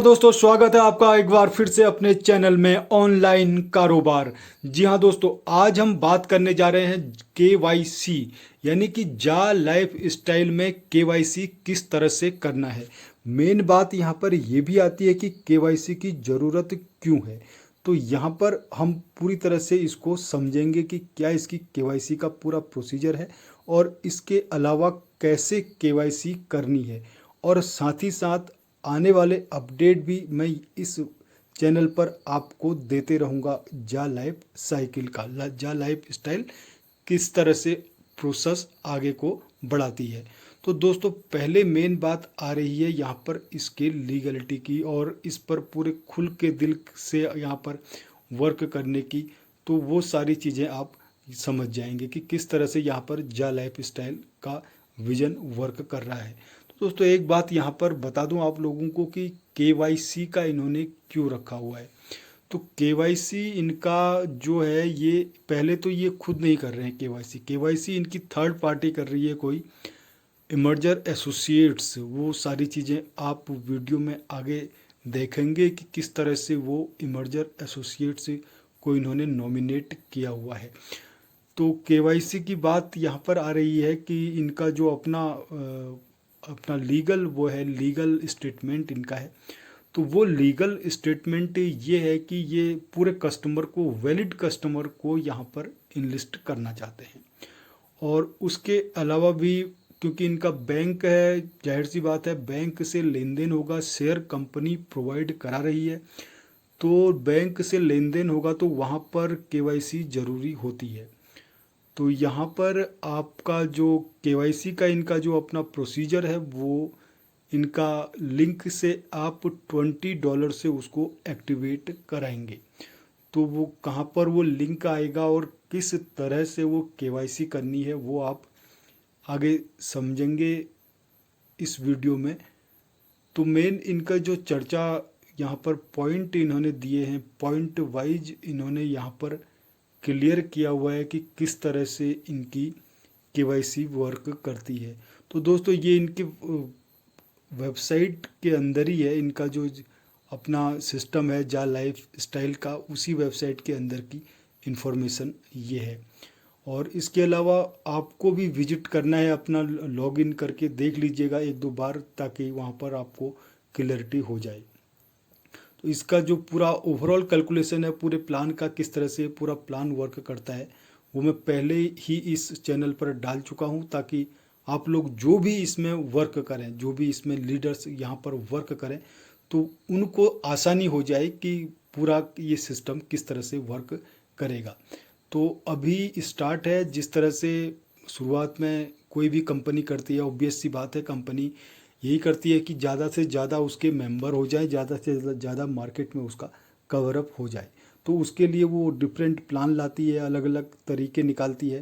दोस्तों, स्वागत है आपका एक बार फिर से अपने चैनल में ऑनलाइन कारोबार। जी हाँ दोस्तों, आज हम बात करने जा रहे हैं केवाईसी यानी कि जा लाइफ स्टाइल में केवाईसी किस तरह से करना है। मेन बात यहाँ पर ये भी आती है कि केवाईसी की ज़रूरत क्यों है। तो यहाँ पर हम पूरी तरह से इसको समझेंगे कि क्या इसकी केवाईसी का पूरा प्रोसीजर है और इसके अलावा कैसे केवाईसी करनी है, और साथ ही साथ आने वाले अपडेट भी मैं इस चैनल पर आपको देते रहूँगा। जा लाइफ साइकिल का जा लाइफ स्टाइल किस तरह से प्रोसेस आगे को बढ़ाती है। तो दोस्तों, पहले मेन बात आ रही है यहाँ पर इसके लीगलिटी की, और इस पर पूरे खुल के दिल से यहाँ पर वर्क करने की। तो वो सारी चीज़ें आप समझ जाएंगे कि किस तरह से यहाँ पर जा लाइफ स्टाइल का विजन वर्क कर रहा है। तो दोस्तों, एक बात यहाँ पर बता दूं आप लोगों को कि केवाईसी का इन्होंने क्यों रखा हुआ है। तो केवाईसी इनका जो है, ये पहले तो ये खुद नहीं कर रहे हैं केवाईसी। केवाईसी इनकी थर्ड पार्टी कर रही है, कोई इमर्जर एसोसिएट्स। वो सारी चीज़ें आप वीडियो में आगे देखेंगे कि किस तरह से वो इमर्जर एसोसिएट्स को इन्होंने नॉमिनेट किया हुआ है। तो केवाईसी की बात यहाँ पर आ रही है कि इनका जो अपना लीगल वो है, लीगल स्टेटमेंट इनका है। तो वो लीगल स्टेटमेंट ये है कि ये पूरे कस्टमर को, वैलिड कस्टमर को यहाँ पर इनलिस्ट करना चाहते हैं। और उसके अलावा भी क्योंकि इनका बैंक है, जाहिर सी बात है बैंक से लेन देन होगा, शेयर कंपनी प्रोवाइड करा रही है, तो बैंक से लेन देन होगा तो वहाँ पर केवाईसी ज़रूरी होती है। तो यहाँ पर आपका जो केवाईसी का इनका जो अपना प्रोसीजर है, वो इनका लिंक से आप $20 से उसको एक्टिवेट कराएंगे। तो वो कहाँ पर वो लिंक आएगा और किस तरह से वो केवाईसी करनी है, वो आप आगे समझेंगे इस वीडियो में। तो मेन इनका जो चर्चा यहाँ पर पॉइंट इन्होंने दिए हैं, पॉइंट वाइज इन्होंने यहाँ पर क्लियर किया हुआ है कि किस तरह से इनकी केवाईसी वर्क करती है। तो दोस्तों, ये इनके वेबसाइट के अंदर ही है, इनका जो अपना सिस्टम है जा लाइफ स्टाइल का, उसी वेबसाइट के अंदर की इन्फॉर्मेशन ये है। और इसके अलावा आपको भी विजिट करना है, अपना लॉगिन करके देख लीजिएगा एक दो बार, ताकि वहाँ पर आपको क्लियरिटी हो जाए। तो इसका जो पूरा ओवरऑल कैलकुलेशन है पूरे प्लान का, किस तरह से पूरा प्लान वर्क करता है, वो मैं पहले ही इस चैनल पर डाल चुका हूँ, ताकि आप लोग जो भी इसमें वर्क करें, जो भी इसमें लीडर्स यहाँ पर वर्क करें, तो उनको आसानी हो जाए कि पूरा ये सिस्टम किस तरह से वर्क करेगा। तो अभी स्टार्ट है, जिस तरह से शुरुआत में कोई भी कंपनी करती है, ऑब्वियस सी बात है कंपनी यही करती है कि ज़्यादा से ज़्यादा उसके मेंबर हो जाए, ज़्यादा से ज़्यादा मार्केट में उसका कवरअप हो जाए। तो उसके लिए वो डिफरेंट प्लान लाती है, अलग अलग तरीके निकालती है,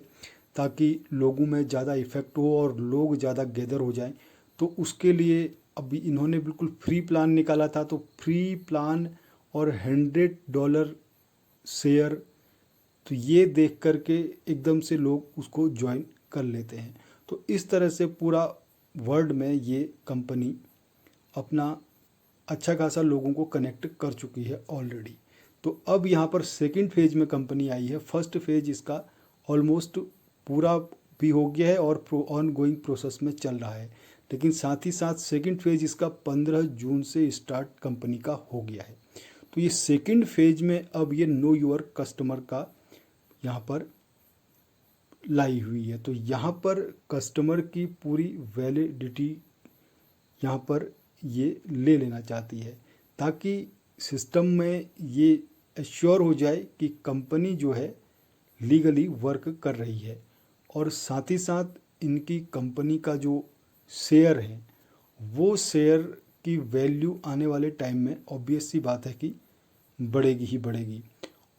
ताकि लोगों में ज़्यादा इफ़ेक्ट हो और लोग ज़्यादा गैदर हो जाएं। तो उसके लिए अभी इन्होंने बिल्कुल फ्री प्लान निकाला था। तो फ्री प्लान और $100 शेयर, तो ये देख करके एकदम से लोग उसको ज्वाइन कर लेते हैं। तो इस तरह से पूरा वर्ल्ड में ये कंपनी अपना अच्छा खासा लोगों को कनेक्ट कर चुकी है ऑलरेडी। तो अब यहाँ पर सेकंड फेज में कंपनी आई है। फर्स्ट फेज इसका ऑलमोस्ट पूरा भी हो गया है और ऑन गोइंग प्रोसेस में चल रहा है, लेकिन साथ ही साथ सेकंड फेज इसका 15 जून से स्टार्ट कंपनी का हो गया है। तो ये सेकंड फेज में अब ये नो योर कस्टमर का यहाँ पर लाई हुई है। तो यहाँ पर कस्टमर की पूरी वैलिडिटी यहाँ पर ये ले लेना चाहती है, ताकि सिस्टम में ये एश्योर हो जाए कि कंपनी जो है लीगली वर्क कर रही है, और साथ ही साथ इनकी कंपनी का जो शेयर है, वो शेयर की वैल्यू आने वाले टाइम में ऑब्वियस सी बात है कि बढ़ेगी ही बढ़ेगी।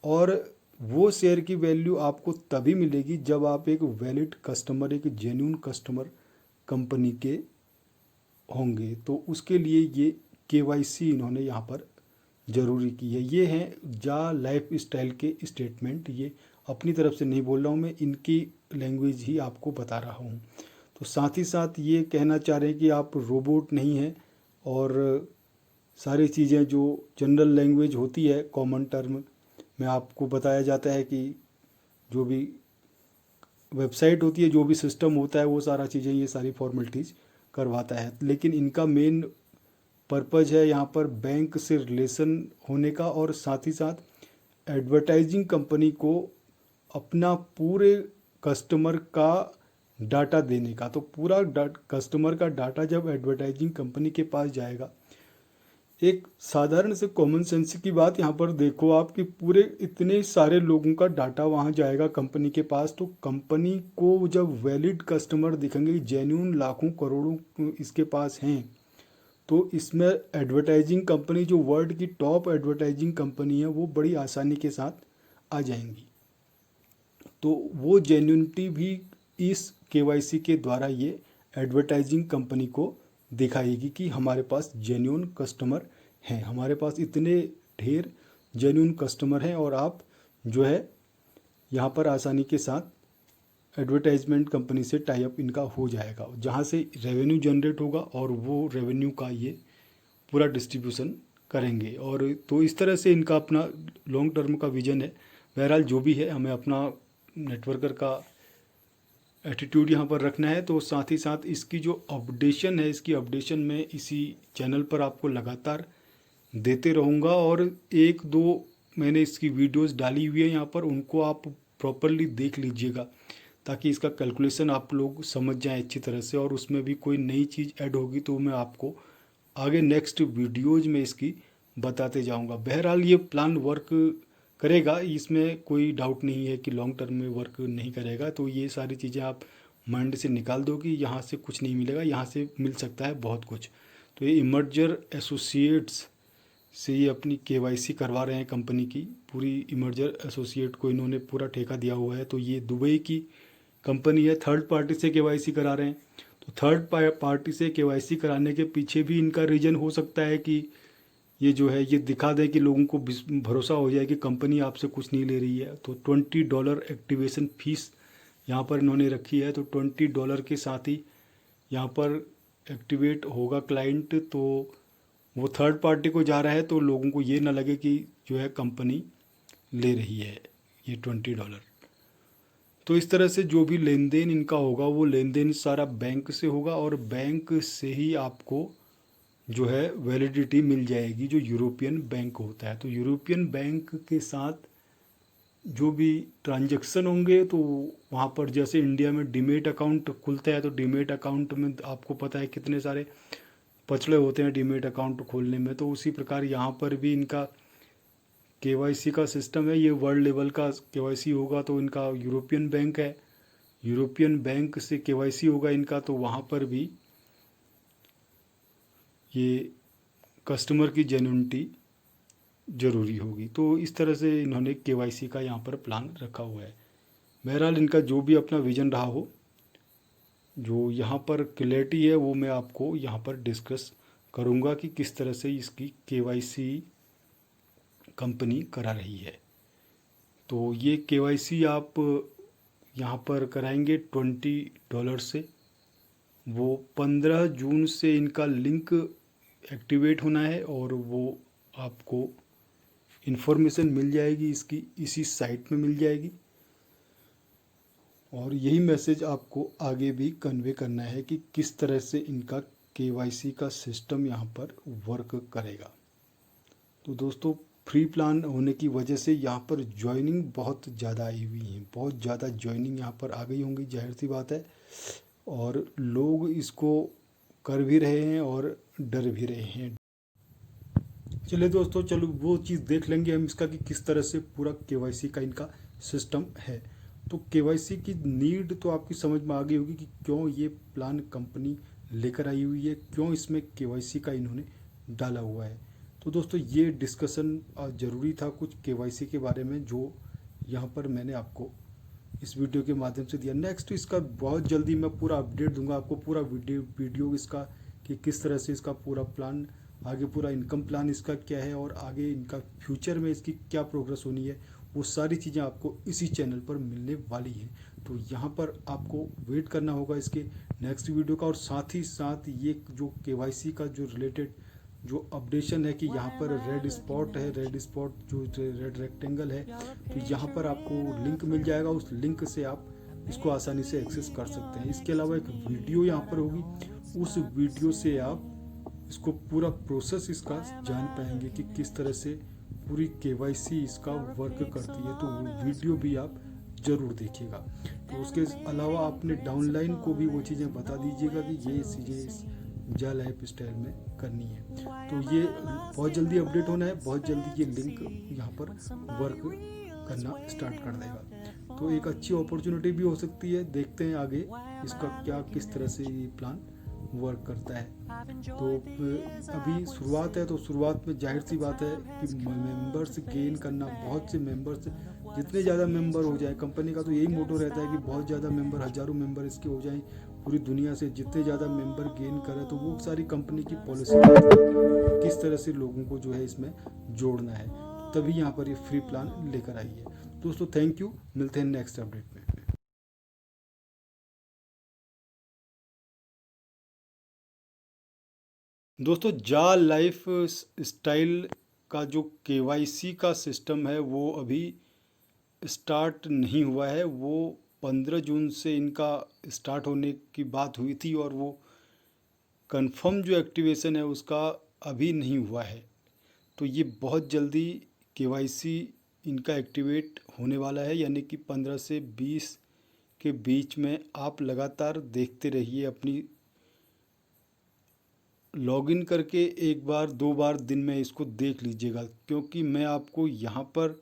और वो शेयर की वैल्यू आपको तभी मिलेगी जब आप एक वैलिड कस्टमर, एक जेन्यून कस्टमर कंपनी के होंगे। तो उसके लिए ये केवाईसी इन्होंने यहाँ पर ज़रूरी की है। ये हैं जा लाइफ स्टाइल के स्टेटमेंट, ये अपनी तरफ से नहीं बोल रहा हूँ मैं, इनकी लैंग्वेज ही आपको बता रहा हूँ। तो साथ ही साथ ये कहना चाह रहे हैं कि आप रोबोट नहीं हैं, और सारी चीज़ें जो जनरल लैंग्वेज होती है, कॉमन टर्म में आपको बताया जाता है कि जो भी वेबसाइट होती है, जो भी सिस्टम होता है, वो सारा चीज़ें, ये सारी फॉर्मेलिटीज़ करवाता है। लेकिन इनका मेन पर्पज़ है यहाँ पर बैंक से रिलेशन होने का, और साथ ही साथ एडवर्टाइजिंग कंपनी को अपना पूरे कस्टमर का डाटा देने का। तो पूरा कस्टमर का डाटा जब एडवर्टाइजिंग कंपनी के पास जाएगा, एक साधारण से कॉमन सेंस की बात यहाँ पर देखो आप कि पूरे इतने सारे लोगों का डाटा वहाँ जाएगा कंपनी के पास, तो कंपनी को जब वैलिड कस्टमर दिखेंगे, जेन्यून लाखों करोड़ों इसके पास हैं, तो इसमें एडवर्टाइजिंग कंपनी, जो वर्ल्ड की टॉप एडवर्टाइजिंग कंपनी है, वो बड़ी आसानी के साथ आ जाएंगी। तो वो जेन्यूनिटी भी इस केवाईसी के द्वारा ये एडवर्टाइजिंग कंपनी को दिखाएगी कि हमारे पास जेन्यून कस्टमर हैं, हमारे पास इतने ढेर जेन्यून कस्टमर हैं, और आप जो है यहाँ पर आसानी के साथ एडवर्टाइजमेंट कंपनी से टाई अप इनका हो जाएगा, जहाँ से रेवेन्यू जनरेट होगा, और वो रेवेन्यू का ये पूरा डिस्ट्रीब्यूशन करेंगे। और तो इस तरह से इनका अपना लॉन्ग टर्म का विजन है। बहरहाल जो भी है, हमें अपना नेटवर्कर का एटीट्यूड यहाँ पर रखना है। तो साथ ही साथ इसकी जो अपडेशन है, इसकी अपडेशन में इसी चैनल पर आपको लगातार देते रहूँगा, और एक दो मैंने इसकी वीडियोस डाली हुई है यहाँ पर, उनको आप प्रॉपरली देख लीजिएगा, ताकि इसका कैलकुलेशन आप लोग समझ जाएं अच्छी तरह से, और उसमें भी कोई नई चीज़ ऐड होगी तो मैं आपको आगे नेक्स्ट वीडियोज़ में इसकी बताते जाऊँगा। बहरहाल ये प्लान वर्क करेगा, इसमें कोई डाउट नहीं है कि लॉन्ग टर्म में वर्क नहीं करेगा। तो ये सारी चीज़ें आप माइंड से निकाल दो कि यहाँ से कुछ नहीं मिलेगा, यहाँ से मिल सकता है बहुत कुछ। तो ये इमर्जर एसोसिएट्स से ये अपनी केवाईसी करवा रहे हैं कंपनी की। पूरी इमर्जर एसोसिएट को इन्होंने पूरा ठेका दिया हुआ है। तो ये दुबई की कंपनी है, थर्ड पार्टी से केवाईसी करा रहे हैं। तो थर्ड पार्टी से केवाईसी कराने के पीछे भी इनका रीज़न हो सकता है कि ये जो है, ये दिखा दें कि लोगों को भरोसा हो जाए कि कंपनी आपसे कुछ नहीं ले रही है। तो $20 एक्टिवेशन फ़ीस यहाँ पर इन्होंने रखी है। तो $20 के साथ ही यहाँ पर एक्टिवेट होगा क्लाइंट, तो वो थर्ड पार्टी को जा रहा है, तो लोगों को ये ना लगे कि जो है कंपनी ले रही है ये $20। तो इस तरह से जो भी लेन देन इनका होगा, वो लेन देन सारा बैंक से होगा, और बैंक से ही आपको जो है वैलिडिटी मिल जाएगी, जो यूरोपियन बैंक होता है। तो यूरोपियन बैंक के साथ जो भी ट्रांजैक्शन होंगे, तो वहाँ पर जैसे इंडिया में डीमेट अकाउंट खुलता है, तो डीमेट अकाउंट में आपको पता है कितने सारे पचड़े होते हैं डीमेट अकाउंट खोलने में। तो उसी प्रकार यहाँ पर भी इनका केवाईसी का सिस्टम है। ये वर्ल्ड लेवल का केवाईसी होगा, तो इनका यूरोपियन बैंक है, यूरोपियन बैंक से केवाईसी होगा इनका, तो वहाँ पर भी ये कस्टमर की जेन्युइनिटी ज़रूरी होगी। तो इस तरह से इन्होंने केवाईसी का यहाँ पर प्लान रखा हुआ है। बहरहाल इनका जो भी अपना विजन रहा हो, जो यहाँ पर क्लैरिटी है, वो मैं आपको यहाँ पर डिस्कस करूँगा कि किस तरह से इसकी केवाईसी कंपनी करा रही है। तो ये केवाईसी आप यहाँ पर कराएंगे $20 से। वो 15 जून से इनका लिंक एक्टिवेट होना है, और वो आपको इन्फॉर्मेशन मिल जाएगी इसकी, इसी साइट में मिल जाएगी। और यही मैसेज आपको आगे भी कन्वे करना है कि किस तरह से इनका केवाईसी का सिस्टम यहाँ पर वर्क करेगा। तो दोस्तों, फ्री प्लान होने की वजह से यहाँ पर ज्वाइनिंग बहुत ज़्यादा आई हुई है, बहुत ज़्यादा ज्वाइनिंग यहाँ पर आ गई होंगी, जाहिर सी बात है। और लोग इसको कर भी रहे हैं और डर भी रहे हैं। चलिए दोस्तों, चलो वो चीज़ देख लेंगे हम इसका कि किस तरह से पूरा केवाईसी का इनका सिस्टम है। तो केवाईसी की नीड तो आपकी समझ में आ गई होगी कि क्यों ये प्लान कंपनी लेकर आई हुई है, क्यों इसमें केवाईसी का इन्होंने डाला हुआ है। तो दोस्तों, ये डिस्कशन ज़रूरी था कुछ केवाईसी के बारे में, जो यहाँ पर मैंने आपको इस वीडियो के माध्यम से दिया। नेक्स्ट इसका बहुत जल्दी मैं पूरा अपडेट दूंगा आपको, पूरा वीडियो इसका कि किस तरह से इसका पूरा प्लान आगे, पूरा इनकम प्लान इसका क्या है, और आगे इनका फ्यूचर में इसकी क्या प्रोग्रेस होनी है, वो सारी चीज़ें आपको इसी चैनल पर मिलने वाली हैं। तो यहाँ पर आपको वेट करना होगा इसके नेक्स्ट वीडियो का। और साथ ही साथ ये जो केवाईसी का जो रिलेटेड जो अपडेशन है कि यहाँ पर रेड स्पॉट है, रेड स्पॉट जो रेड रेक्टेंगल है, तो यहाँ पर आपको लिंक मिल जाएगा। उस लिंक से आप इसको आसानी से एक्सेस कर सकते हैं। इसके अलावा एक वीडियो यहाँ पर होगी, उस वीडियो से आप इसको पूरा प्रोसेस इसका जान पाएंगे कि किस तरह से पूरी केवाईसी इसका वर्क करती है। तो वो वीडियो भी आप ज़रूर देखिएगा। तो उसके अलावा आपने डाउनलाइन को भी वो चीज़ें बता दीजिएगा कि ये चीज़ें जा लाइफ स्टाइल में करनी है। तो ये बहुत जल्दी अपडेट होना है, बहुत जल्दी ये लिंक यहाँ पर वर्क करना स्टार्ट कर देगा। तो एक अच्छी अपॉर्चुनिटी भी हो सकती है। देखते हैं आगे इसका क्या किस तरह से ये प्लान वर्क करता है। तो अभी शुरुआत है, तो शुरुआत में जाहिर सी बात है कि मेंबर्स गेन करना, बहुत से मेंबर्स, जितने ज़्यादा मेंबर हो जाए, कंपनी का तो यही मोटो रहता है कि बहुत ज़्यादा मेंबर, हज़ारों मेंबर इसके हो जाएं पूरी दुनिया से। जितने ज़्यादा मेंबर गेन करें तो वो सारी कंपनी की पॉलिसी रहती है किस तरह से लोगों को जो है इसमें जोड़ना है। तभी यहाँ पर ये फ्री प्लान लेकर आई है। दोस्तों थैंक यू, मिलते हैं नेक्स्ट अपडेट में। दोस्तों जा लाइफ स्टाइल का जो केवाईसी का सिस्टम है वो अभी स्टार्ट नहीं हुआ है। वो 15 जून से इनका स्टार्ट होने की बात हुई थी और वो कंफर्म जो एक्टिवेशन है उसका अभी नहीं हुआ है। तो ये बहुत जल्दी केवाईसी इनका एक्टिवेट होने वाला है, यानी कि 15 से 20 के बीच में। आप लगातार देखते रहिए, अपनी लॉगिन करके एक बार 2 बार दिन में इसको देख लीजिएगा, क्योंकि मैं आपको यहाँ पर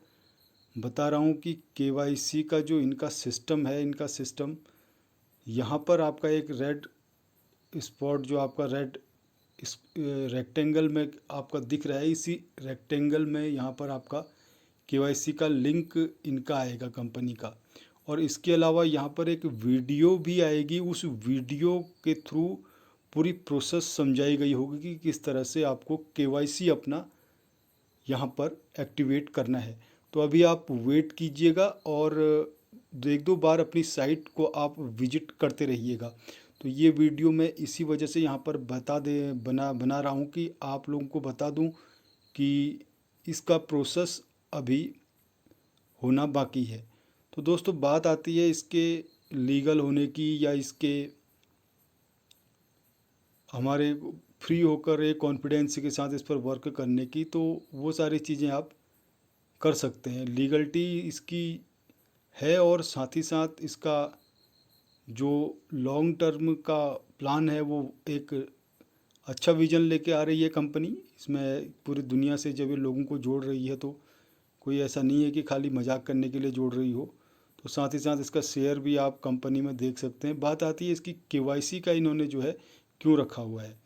बता रहा हूँ कि केवाईसी का जो इनका सिस्टम है, इनका सिस्टम यहाँ पर आपका एक रेड स्पॉट जो आपका रेड इस रेक्टेंगल में आपका दिख रहा है, इसी रेक्टेंगल में यहाँ पर आपका केवाईसी का लिंक इनका आएगा कंपनी का। और इसके अलावा यहाँ पर एक वीडियो भी आएगी, उस वीडियो के थ्रू पूरी प्रोसेस समझाई गई होगी कि किस तरह से आपको केवाईसी अपना यहाँ पर एक्टिवेट करना है। तो अभी आप वेट कीजिएगा और 1-2 बार अपनी साइट को आप विजिट करते रहिएगा। तो ये वीडियो मैं इसी वजह से यहाँ पर बना रहा हूँ कि आप लोगों को बता दूँ कि इसका प्रोसेस अभी होना बाकी है। तो दोस्तों बात आती है इसके लीगल होने की या इसके हमारे फ्री होकर एक कॉन्फिडेंस के साथ इस पर वर्क करने की, तो वो सारी चीज़ें आप कर सकते हैं। लीगलिटी इसकी है और साथ ही साथ इसका जो लॉन्ग टर्म का प्लान है वो एक अच्छा विजन लेके आ रही है कंपनी। इसमें पूरी दुनिया से जब ये लोगों को जोड़ रही है तो कोई ऐसा नहीं है कि खाली मजाक करने के लिए जोड़ रही हो। तो साथ ही साथ इसका शेयर भी आप कंपनी में देख सकते हैं। बात आती है इसकी केवाईसी का इन्होंने जो है क्यों रखा हुआ है,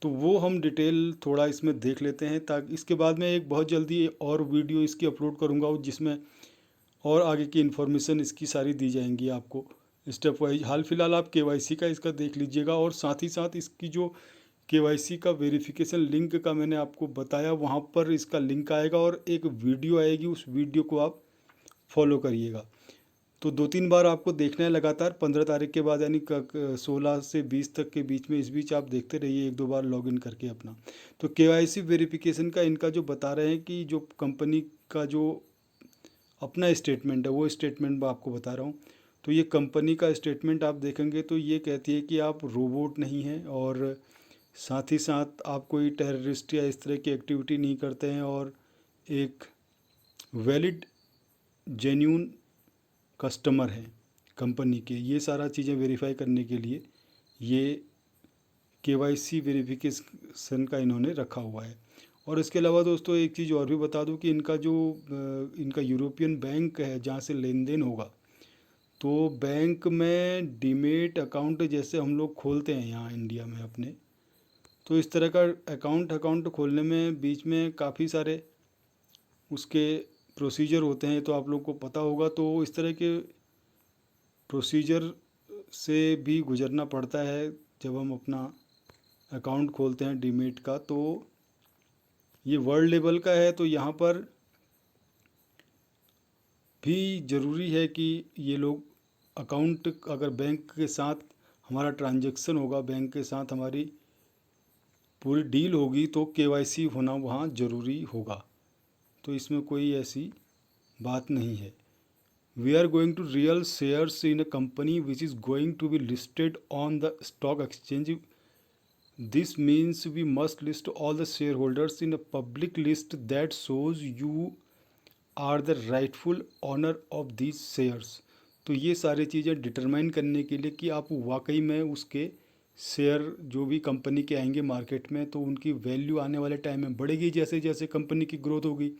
तो वो हम डिटेल थोड़ा इसमें देख लेते हैं। ताकि इसके बाद में एक बहुत जल्दी और वीडियो इसकी अपलोड करूँगा जिसमें और आगे की इन्फॉर्मेशन इसकी सारी दी जाएंगी आपको स्टेप वाइज। हाल फिलहाल आप केवाईसी का इसका देख लीजिएगा और साथ ही साथ इसकी जो केवाईसी का वेरिफिकेशन लिंक का मैंने आपको बताया, वहाँ पर इसका लिंक आएगा और एक वीडियो आएगी, उस वीडियो को आप फॉलो करिएगा। तो 2-3 बार आपको देखना है लगातार 15 तारीख के बाद, यानी 16 से 20 तक के बीच में। इस बीच आप देखते रहिए 1-2 बार लॉगिन करके अपना। तो केवाईसी वेरिफिकेशन का इनका जो बता रहे हैं कि जो कंपनी का जो अपना स्टेटमेंट है वो स्टेटमेंट मैं आपको बता रहा हूँ। तो ये कंपनी का स्टेटमेंट आप देखेंगे तो ये कहती है कि आप रोबोट नहीं हैं और साथ ही साथ आप कोई टेररिस्ट या इस तरह की एक्टिविटी नहीं करते हैं और एक वैलिड जेन्यून कस्टमर हैं कंपनी के। ये सारा चीज़ें वेरीफाई करने के लिए ये केवाईसी वेरिफिकेशन का इन्होंने रखा हुआ है। और इसके अलावा दोस्तों एक चीज़ और भी बता दूं कि इनका जो इनका यूरोपियन बैंक है जहाँ से लेन देन होगा, तो बैंक में डीमेट अकाउंट जैसे हम लोग खोलते हैं यहाँ इंडिया में अपने, तो इस तरह का अकाउंट खोलने में बीच में काफ़ी सारे उसके प्रोसीजर होते हैं, तो आप लोग को पता होगा। तो इस तरह के प्रोसीजर से भी गुजरना पड़ता है जब हम अपना अकाउंट खोलते हैं डीमेट का। तो ये वर्ल्ड लेवल का है, तो यहाँ पर भी ज़रूरी है कि ये लोग अकाउंट, अगर बैंक के साथ हमारा ट्रांजैक्शन होगा, बैंक के साथ हमारी पूरी डील होगी तो केवाईसी होना वहाँ ज़रूरी होगा, तो इसमें कोई ऐसी बात नहीं है। We are going to real shares in a company which is going to be listed on the stock exchange. This means we must list all the share holders in a public list that shows you are the rightful owner of this shares. तो ये सारी चीज़ें determine करने के लिए कि आप वाकई में उसके शेयर जो भी कंपनी के आएंगे मार्केट में, तो उनकी वैल्यू आने वाले टाइम में बढ़ेगी जैसे जैसे कंपनी की ग्रोथ होगी।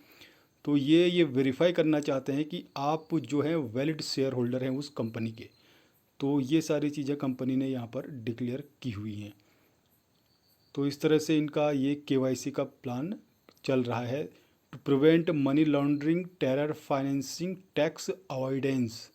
तो ये वेरीफाई करना चाहते हैं कि आप जो है वैलिड शेयर होल्डर हैं उस कंपनी के। तो ये सारी चीज़ें कंपनी ने यहाँ पर डिक्लेयर की हुई हैं। तो इस तरह से इनका ये केवाईसी का प्लान चल रहा है to prevent money laundering, terror financing, tax avoidance.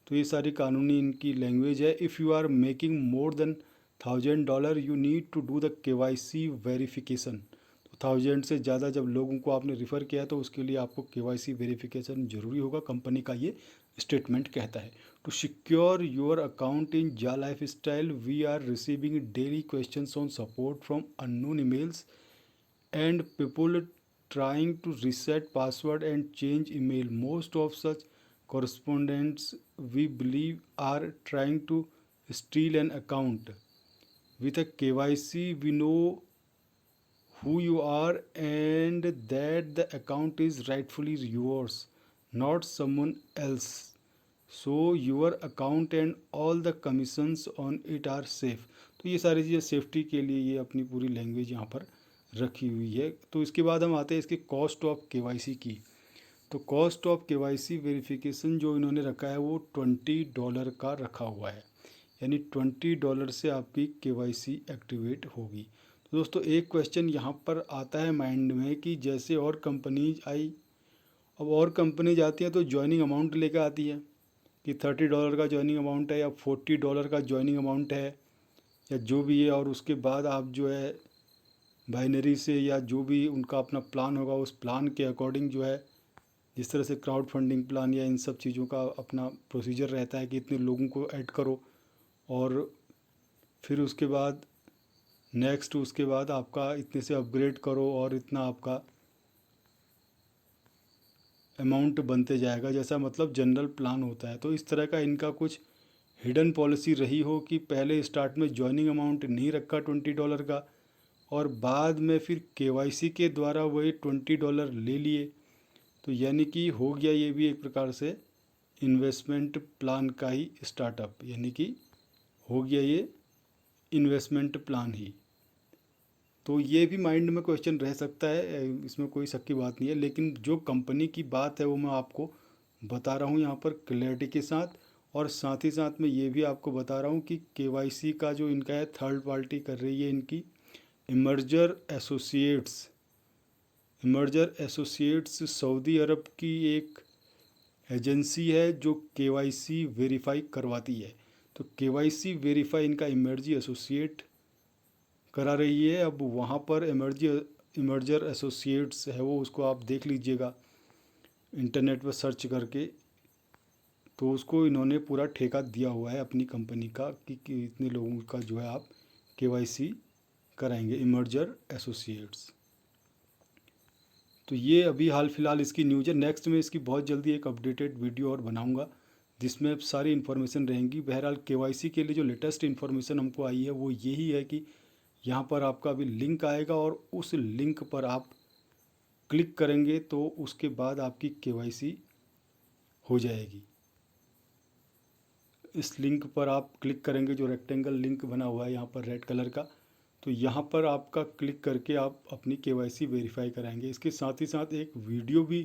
तो ये सारी कानूनी इनकी लैंग्वेज है। If you are making more than $1000 you need to do the KYC verification. तो 1000 से ज़्यादा जब लोगों को आपने रिफ़र किया है तो उसके लिए आपको केवाईसी वेरिफिकेशन ज़रूरी होगा, कंपनी का ये स्टेटमेंट कहता है। To secure your account in जा lifestyle we are receiving daily questions on support from unknown emails and people trying to reset password and change email. Most of such correspondents we believe are trying to steal an account. With a KYC we know who you are and that the account is rightfully yours, not someone else. So your account and all the commissions on it are safe. तो ये सारी चीज़ें safety के लिए ये अपनी पूरी language यहाँ पर रखी हुई है। तो इसके बाद हम आते हैं इसके कॉस्ट ऑफ केवाईसी की। तो कॉस्ट ऑफ केवाईसी वेरिफिकेशन जो इन्होंने रखा है वो $20 का रखा हुआ है, यानी $20 से आपकी केवाईसी एक्टिवेट होगी। तो दोस्तों एक क्वेश्चन यहाँ पर आता है माइंड में कि जैसे और कंपनीज आई, अब और कंपनीज आती हैं तो ज्वाइनिंग अमाउंट लेकर आती है कि $30 का ज्वाइनिंग अमाउंट है या $40 का ज्वाइनिंग अमाउंट है या जो भी है, और उसके बाद आप जो है बाइनरी से या जो भी उनका अपना प्लान होगा उस प्लान के अकॉर्डिंग जो है, जिस तरह से क्राउड फंडिंग प्लान या इन सब चीज़ों का अपना प्रोसीजर रहता है कि इतने लोगों को ऐड करो और फिर उसके बाद नेक्स्ट उसके बाद आपका इतने से अपग्रेड करो और इतना आपका अमाउंट बनते जाएगा, जैसा मतलब जनरल प्लान होता है। तो इस तरह का इनका कुछ हिडन पॉलिसी रही हो कि पहले स्टार्ट में ज्वाइनिंग अमाउंट नहीं रखा $20 का और बाद में फिर केवाईसी के द्वारा वही $20 ले लिए। तो यानी कि हो गया ये भी एक प्रकार से इन्वेस्टमेंट प्लान का ही स्टार्टअप, यानी कि हो गया ये इन्वेस्टमेंट प्लान ही। तो ये भी माइंड में क्वेश्चन रह सकता है, इसमें कोई शक की बात नहीं है, लेकिन जो कंपनी की बात है वो मैं आपको बता रहा हूँ यहाँ पर क्लैरिटी के साथ। और साथ ही साथ मैं ये भी आपको बता रहा हूँ कि केवाईसी का जो इनका है थर्ड पार्टी कर रही है इनकी इमर्जर एसोसिएट्स। इमर्जर एसोसिएट्स सऊदी अरब की एक एजेंसी है जो केवाईसी वेरीफाई करवाती है। तो केवाईसी वेरीफाई इनका इमर्जी एसोसिएट करा रही है। अब वहाँ पर इमर्जर एसोसिएट्स है वो, उसको आप देख लीजिएगा इंटरनेट पर सर्च करके। तो उसको इन्होंने पूरा ठेका दिया हुआ है अपनी कंपनी का कि इतने लोगों का जो है आप केवाईसी कराएंगे, इमर्जर एसोसिएट्स। तो ये अभी हाल फिलहाल इसकी न्यूज़ है। नेक्स्ट में इसकी बहुत जल्दी एक अपडेटेड वीडियो और बनाऊंगा जिसमें सारी इन्फॉर्मेशन रहेंगी। बहरहाल केवाईसी के लिए जो लेटेस्ट इन्फॉर्मेशन हमको आई है वो यही है कि यहाँ पर आपका अभी लिंक आएगा और उस लिंक पर आप क्लिक करेंगे तो उसके बाद आपकी केवाईसी हो जाएगी। इस लिंक पर आप क्लिक करेंगे, जो रेक्टेंगल लिंक बना हुआ है यहाँ पर रेड कलर का, तो यहाँ पर आपका क्लिक करके आप अपनी केवाईसी वेरीफाई कराएंगे। इसके साथ ही साथ एक वीडियो भी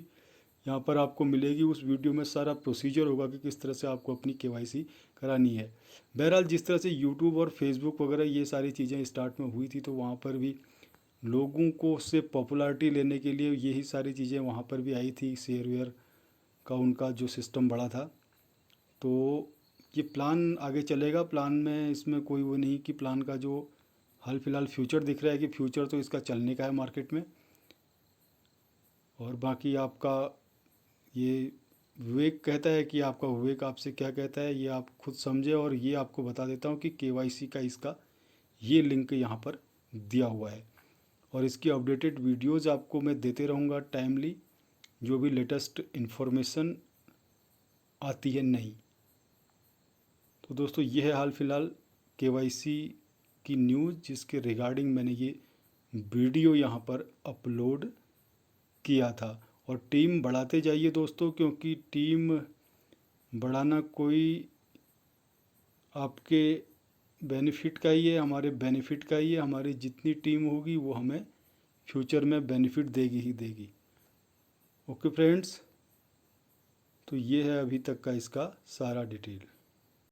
यहाँ पर आपको मिलेगी। उस वीडियो में सारा प्रोसीजर होगा कि किस तरह से आपको अपनी केवाईसी करानी है। बहरहाल जिस तरह से यूट्यूब और फेसबुक वगैरह ये सारी चीज़ें स्टार्ट में हुई थी तो वहाँ पर भी लोगों को उससे पॉपुलैरिटी लेने के लिए यही सारी चीज़ें वहाँ पर भी आई थी। शेयर वेयर का उनका जो सिस्टम बड़ा था, तो ये प्लान आगे चलेगा। प्लान में इसमें कोई वो नहीं कि प्लान का जो हाल फिलहाल फ्यूचर दिख रहा है कि फ्यूचर तो इसका चलने का है मार्केट में। और बाकी आपका ये विवेक कहता है कि आपका विवेक आपसे क्या कहता है ये आप खुद समझे। और ये आपको बता देता हूँ कि केवाईसी का इसका ये लिंक यहाँ पर दिया हुआ है। और इसकी अपडेटेड वीडियोज़ आपको मैं देते रहूँगा टाइमली, जो भी लेटेस्ट इन्फॉर्मेशन आती है नई। तो दोस्तों ये है हाल फिलहाल KYC की न्यूज़, जिसके रिगार्डिंग मैंने ये वीडियो यहाँ पर अपलोड किया था। और टीम बढ़ाते जाइए दोस्तों, क्योंकि टीम बढ़ाना कोई आपके बेनिफिट का ही है, हमारे बेनिफिट का ही है। हमारी जितनी टीम होगी वो हमें फ्यूचर में बेनिफिट देगी ही देगी। ओके फ्रेंड्स, तो ये है अभी तक का इसका सारा डिटेल।